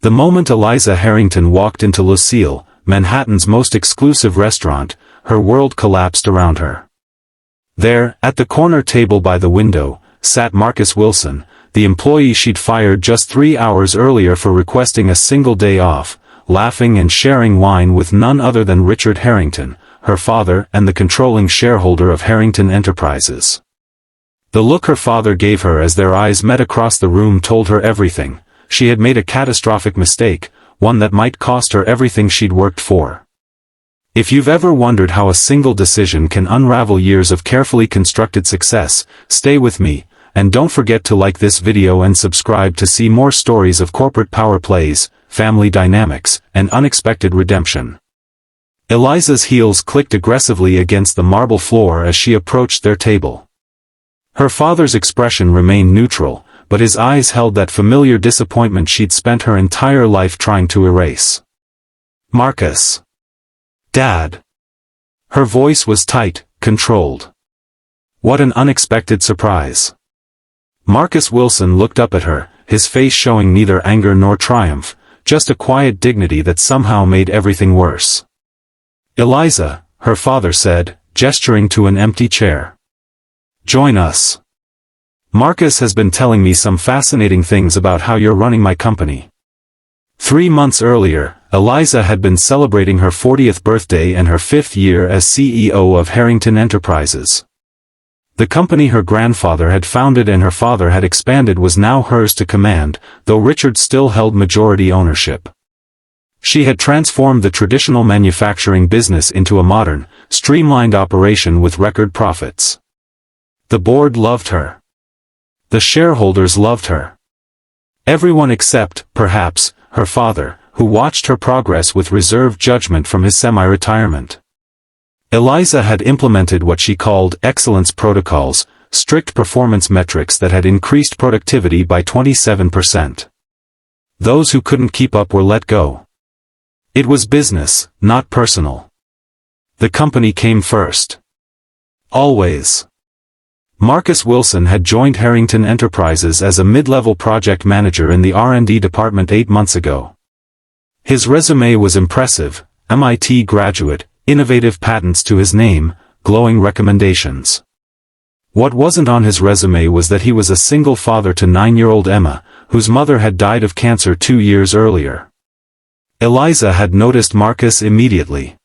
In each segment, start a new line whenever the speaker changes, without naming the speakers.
The moment Eliza Harrington walked into Lucille, Manhattan's most exclusive restaurant, her world collapsed around her. There, at the corner table by the window, sat Marcus Wilson, the employee she'd fired just 3 hours earlier for requesting a single day off, laughing and sharing wine with none other than Richard Harrington, her father and the controlling shareholder of Harrington Enterprises. The look her father gave her as their eyes met across the room told her everything. She had made a catastrophic mistake, one that might cost her everything she'd worked for. If you've ever wondered how a single decision can unravel years of carefully constructed success, stay with me, and don't forget to like this video and subscribe to see more stories of corporate power plays, family dynamics, and unexpected redemption. Eliza's heels clicked aggressively against the marble floor as she approached their table. Her father's expression remained neutral, but his eyes held that familiar disappointment she'd spent her entire life trying to erase. "Marcus. Dad." Her voice was tight, controlled. What an unexpected surprise. Marcus Wilson looked up at her, his face showing neither anger nor triumph, just a quiet dignity that somehow made everything worse. "Eliza," her father said, gesturing to an empty chair. "Join us. Marcus has been telling me some fascinating things about how you're running my company." 3 months earlier, Eliza had been celebrating her 40th birthday and her 5th year as CEO of Harrington Enterprises. The company her grandfather had founded and her father had expanded was now hers to command, though Richard still held majority ownership. She had transformed the traditional manufacturing business into a modern, streamlined operation with record profits. The board loved her. The shareholders loved her. Everyone except, perhaps, her father, who watched her progress with reserved judgment from his semi-retirement. Eliza had implemented what she called excellence protocols, strict performance metrics that had increased productivity by 27%. Those who couldn't keep up were let go. It was business, not personal. The company came first. Always. Marcus Wilson had joined Harrington Enterprises as a mid-level project manager in the R&D department 8 months ago. His resume was impressive: MIT graduate, innovative patents to his name, glowing recommendations. What wasn't on his resume was that he was a single father to 9-year-old Emma, whose mother had died of cancer 2 years earlier. Eliza had noticed Marcus immediately.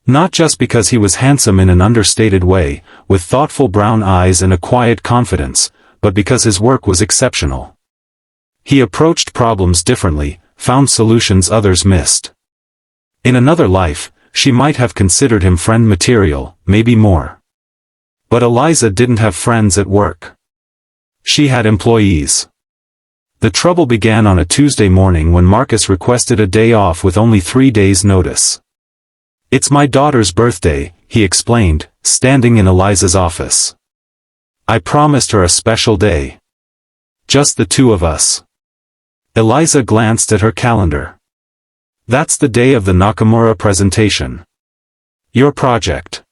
Not just because he was handsome in an understated way, with thoughtful brown eyes and a quiet confidence, but because his work was exceptional. He approached problems differently, found solutions others missed. In another life, she might have considered him friend material, maybe more. But Eliza didn't have friends at work. She had employees. The trouble began on a Tuesday morning when Marcus requested a day off with only 3 days' notice. "It's my daughter's birthday," he explained, standing in Eliza's office. "I promised her a special day. Just the two of us." Eliza glanced at her calendar. "That's the day of the Nakamura presentation. Your project.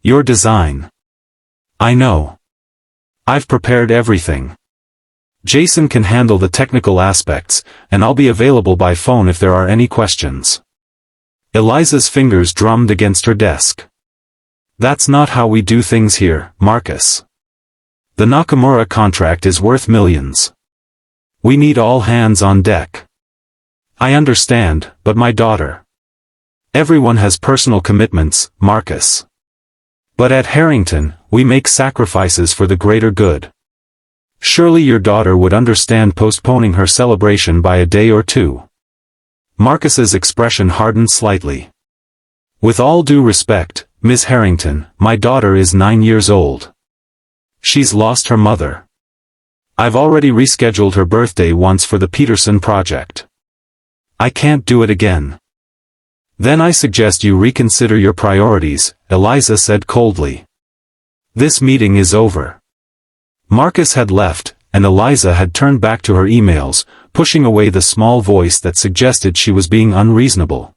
Your design." "I know. I've prepared everything. Jason can handle the technical aspects, and I'll be available by phone if there are any questions." Eliza's fingers drummed against her desk. "That's not how we do things here, Marcus. The Nakamura contract is worth millions. We need all hands on deck." "I understand, but my daughter." "Everyone has personal commitments, Marcus. But at Harrington, we make sacrifices for the greater good. Surely your daughter would understand postponing her celebration by a day or two." Marcus's expression hardened slightly. "With all due respect, Miss Harrington, my daughter is 9 years old. She's lost her mother. I've already rescheduled her birthday once for the Peterson project. I can't do it again." "Then I suggest you reconsider your priorities," Eliza said coldly. "This meeting is over." Marcus had left, and Eliza had turned back to her emails, pushing away the small voice that suggested she was being unreasonable.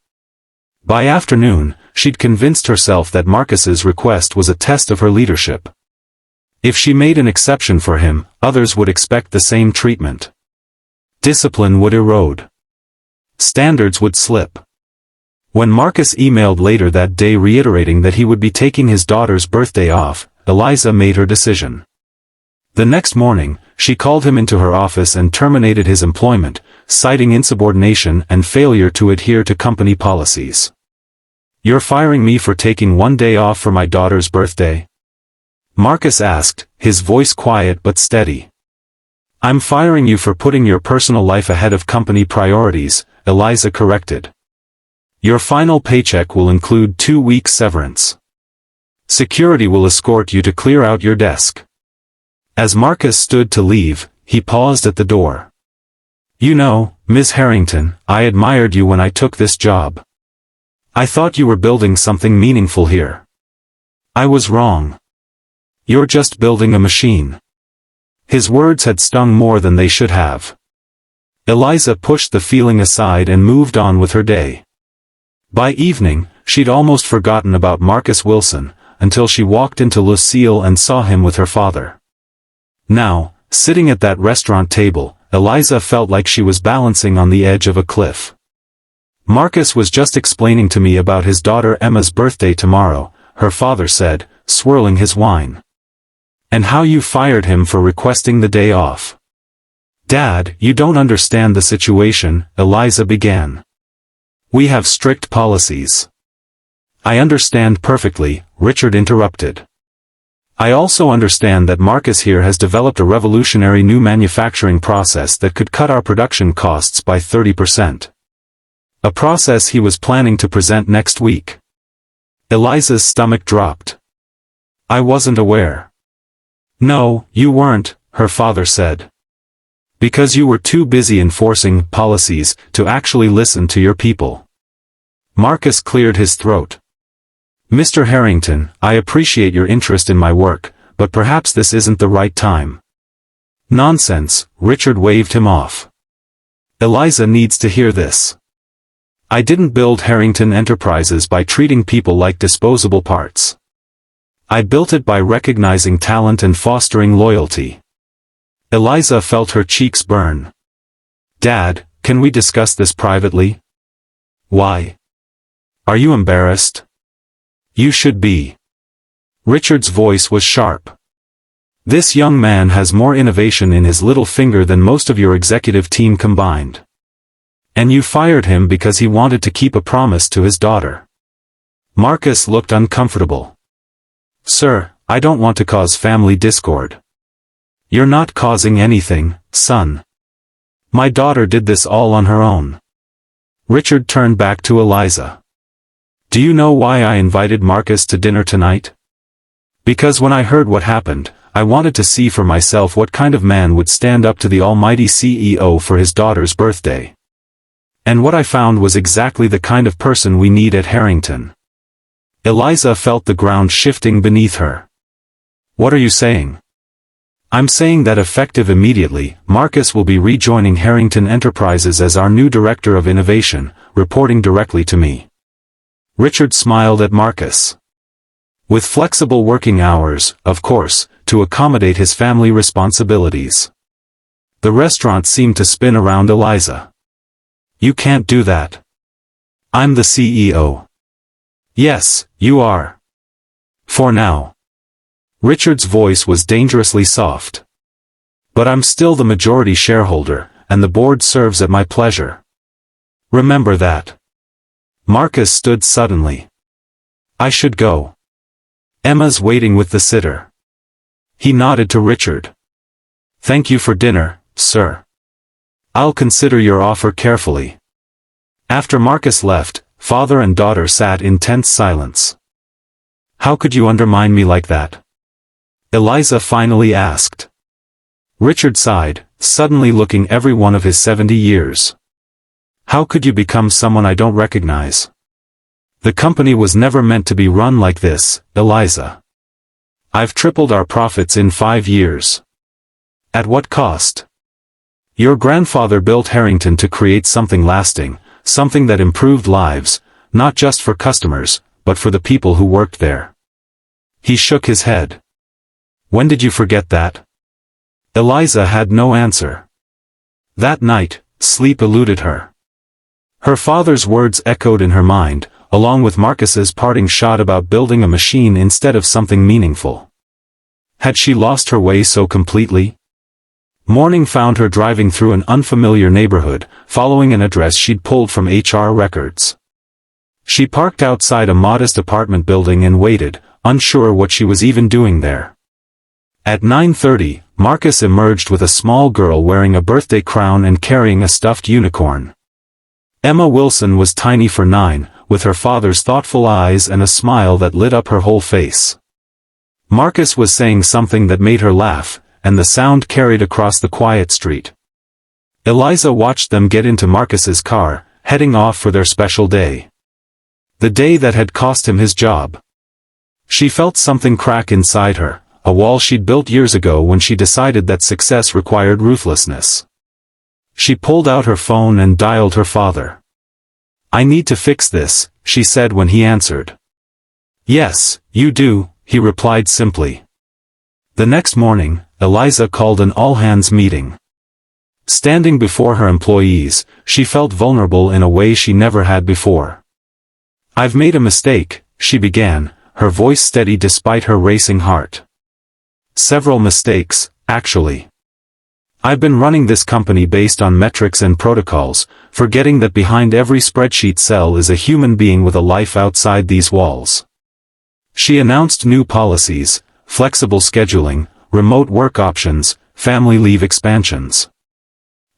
By afternoon, she'd convinced herself that Marcus's request was a test of her leadership. If she made an exception for him, others would expect the same treatment. Discipline would erode. Standards would slip. When Marcus emailed later that day reiterating that he would be taking his daughter's birthday off, Eliza made her decision. The next morning, she called him into her office and terminated his employment, citing insubordination and failure to adhere to company policies. "You're firing me for taking one day off for my daughter's birthday?" Marcus asked, his voice quiet but steady. "I'm firing you for putting your personal life ahead of company priorities," Eliza corrected. "Your final paycheck will include 2 weeks severance. Security will escort you to clear out your desk." As Marcus stood to leave, he paused at the door. "You know, Ms. Harrington, I admired you when I took this job. I thought you were building something meaningful here. I was wrong. You're just building a machine." His words had stung more than they should have. Eliza pushed the feeling aside and moved on with her day. By evening, she'd almost forgotten about Marcus Wilson, until she walked into Lucille and saw him with her father. Now, sitting at that restaurant table, Eliza felt like she was balancing on the edge of a cliff. "Marcus was just explaining to me about his daughter Emma's birthday tomorrow," her father said, swirling his wine. "And how you fired him for requesting the day off." "Dad, you don't understand the situation," Eliza began. "We have strict policies." "I understand perfectly," Richard interrupted. "I also understand that Marcus here has developed a revolutionary new manufacturing process that could cut our production costs by 30%. A process he was planning to present next week." Eliza's stomach dropped. "I wasn't aware." "No, you weren't," her father said. "Because you were too busy enforcing policies to actually listen to your people." Marcus cleared his throat. "Mr. Harrington, I appreciate your interest in my work, but perhaps this isn't the right time." "Nonsense," Richard waved him off. "Eliza needs to hear this. I didn't build Harrington Enterprises by treating people like disposable parts. I built it by recognizing talent and fostering loyalty." Eliza felt her cheeks burn. "Dad, can we discuss this privately?" "Why? Are you embarrassed?" "You should be." Richard's voice was sharp. "This young man has more innovation in his little finger than most of your executive team combined. And you fired him because he wanted to keep a promise to his daughter." Marcus looked uncomfortable. "Sir, I don't want to cause family discord." "You're not causing anything, son. My daughter did this all on her own." Richard turned back to Eliza. "Do you know why I invited Marcus to dinner tonight? Because when I heard what happened, I wanted to see for myself what kind of man would stand up to the almighty CEO for his daughter's birthday. And what I found was exactly the kind of person we need at Harrington." Eliza felt the ground shifting beneath her. "What are you saying?" "I'm saying that effective immediately, Marcus will be rejoining Harrington Enterprises as our new Director of Innovation, reporting directly to me." Richard smiled at Marcus. "With flexible working hours, of course, to accommodate his family responsibilities." The restaurant seemed to spin around Eliza. "You can't do that. I'm the CEO." "Yes, you are. For now." Richard's voice was dangerously soft. "But I'm still the majority shareholder, and the board serves at my pleasure. Remember that." Marcus stood suddenly. "I should go. Emma's waiting with the sitter." He nodded to Richard. "Thank you for dinner, sir. I'll consider your offer carefully." After Marcus left, father and daughter sat in tense silence. "How could you undermine me like that?" Eliza finally asked. Richard sighed, suddenly looking every one of his 70 years. "How could you become someone I don't recognize? The company was never meant to be run like this, Eliza. I've tripled our profits in 5 years. At what cost? Your grandfather built Harrington to create something lasting, something that improved lives, not just for customers, but for the people who worked there." He shook his head. "When did you forget that?" Eliza had no answer. That night, sleep eluded her. Her father's words echoed in her mind, along with Marcus's parting shot about building a machine instead of something meaningful. Had she lost her way so completely? Morning found her driving through an unfamiliar neighborhood, following an address she'd pulled from HR records. She parked outside a modest apartment building and waited, unsure what she was even doing there. At 9:30, Marcus emerged with a small girl wearing a birthday crown and carrying a stuffed unicorn. Emma Wilson was tiny for 9, with her father's thoughtful eyes and a smile that lit up her whole face. Marcus was saying something that made her laugh, and the sound carried across the quiet street. Eliza watched them get into Marcus's car, heading off for their special day. The day that had cost him his job. She felt something crack inside her, a wall she'd built years ago when she decided that success required ruthlessness. She pulled out her phone and dialed her father. "I need to fix this," she said when he answered. "Yes, you do," he replied simply. The next morning, Eliza called an all-hands meeting. Standing before her employees, she felt vulnerable in a way she never had before. "I've made a mistake," she began, her voice steady despite her racing heart. "Several mistakes, actually. I've been running this company based on metrics and protocols, forgetting that behind every spreadsheet cell is a human being with a life outside these walls." She announced new policies, flexible scheduling, remote work options, family leave expansions.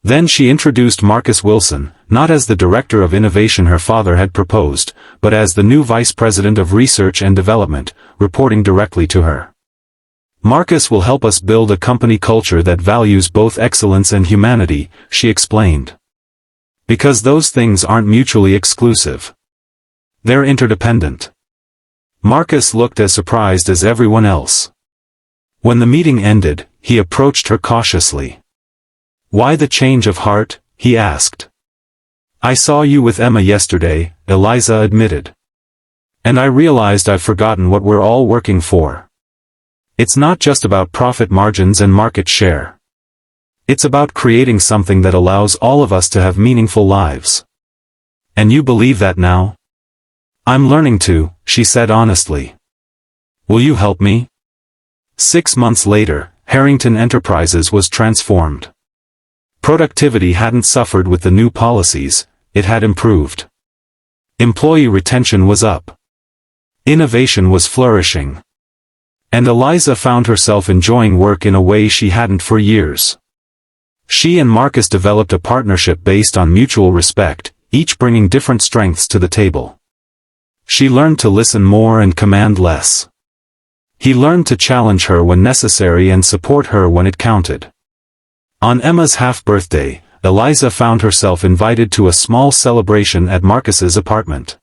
Then she introduced Marcus Wilson, not as the director of innovation her father had proposed, but as the new vice president of research and development, reporting directly to her. "Marcus will help us build a company culture that values both excellence and humanity," she explained. "Because those things aren't mutually exclusive. They're interdependent." Marcus looked as surprised as everyone else. When the meeting ended, he approached her cautiously. "Why the change of heart?" he asked. "I saw you with Emma yesterday," Eliza admitted. "And I realized I've forgotten what we're all working for. It's not just about profit margins and market share. It's about creating something that allows all of us to have meaningful lives. And you believe that now?" "I'm learning to," she said honestly. "Will you help me?" 6 months later, Harrington Enterprises was transformed. Productivity hadn't suffered with the new policies, it had improved. Employee retention was up. Innovation was flourishing. And Eliza found herself enjoying work in a way she hadn't for years. She and Marcus developed a partnership based on mutual respect, each bringing different strengths to the table. She learned to listen more and command less. He learned to challenge her when necessary and support her when it counted. On Emma's half-birthday, Eliza found herself invited to a small celebration at Marcus's apartment.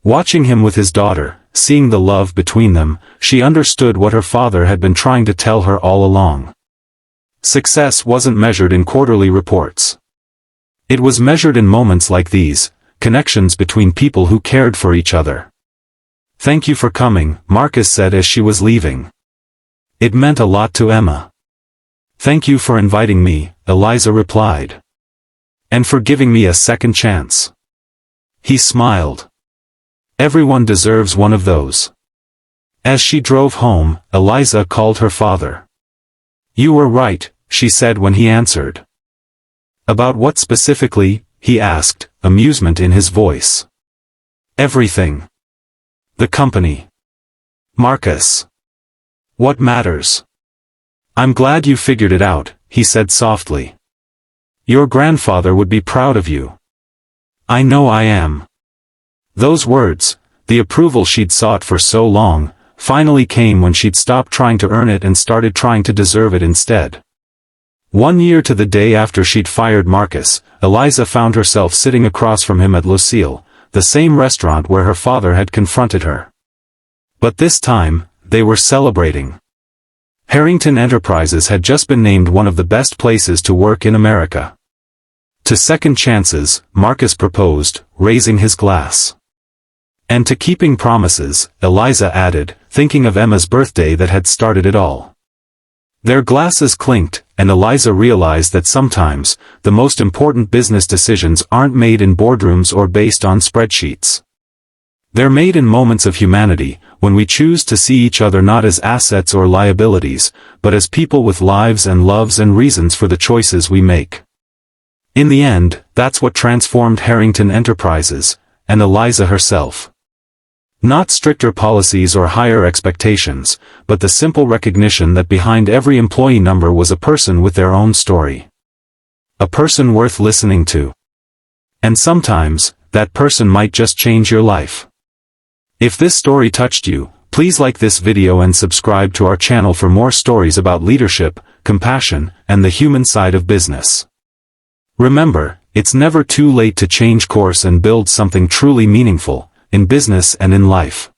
Watching him with his daughter, seeing the love between them, she understood what her father had been trying to tell her all along. Success wasn't measured in quarterly reports. It was measured in moments like these, connections between people who cared for each other. "Thank you for coming," Marcus said as she was leaving. It meant a lot to Emma. "Thank you for inviting me," Eliza replied. "And for giving me a second chance." He smiled. "Everyone deserves one of those." As she drove home, Eliza called her father. "You were right," she said when he answered. "About what specifically?" he asked, amusement in his voice. "Everything. The company. Marcus. What matters?" "I'm glad you figured it out," he said softly. "Your grandfather would be proud of you." "I know I am." Those words, the approval she'd sought for so long, finally came when she'd stopped trying to earn it and started trying to deserve it instead. 1 year to the day after she'd fired Marcus, Eliza found herself sitting across from him at Lucille, the same restaurant where her father had confronted her. But this time, they were celebrating. Harrington Enterprises had just been named one of the best places to work in America. To second chances, Marcus proposed, raising his glass. And to keeping promises, Eliza added, thinking of Emma's birthday that had started it all. Their glasses clinked, and Eliza realized that sometimes, the most important business decisions aren't made in boardrooms or based on spreadsheets. They're made in moments of humanity, when we choose to see each other not as assets or liabilities, but as people with lives and loves and reasons for the choices we make. In the end, that's what transformed Harrington Enterprises, and Eliza herself. Not stricter policies or higher expectations, but the simple recognition that behind every employee number was a person with their own story. A person worth listening to. And sometimes, that person might just change your life. If this story touched you, please like this video and subscribe to our channel for more stories about leadership, compassion, and the human side of business. Remember, it's never too late to change course and build something truly meaningful, in business and in life.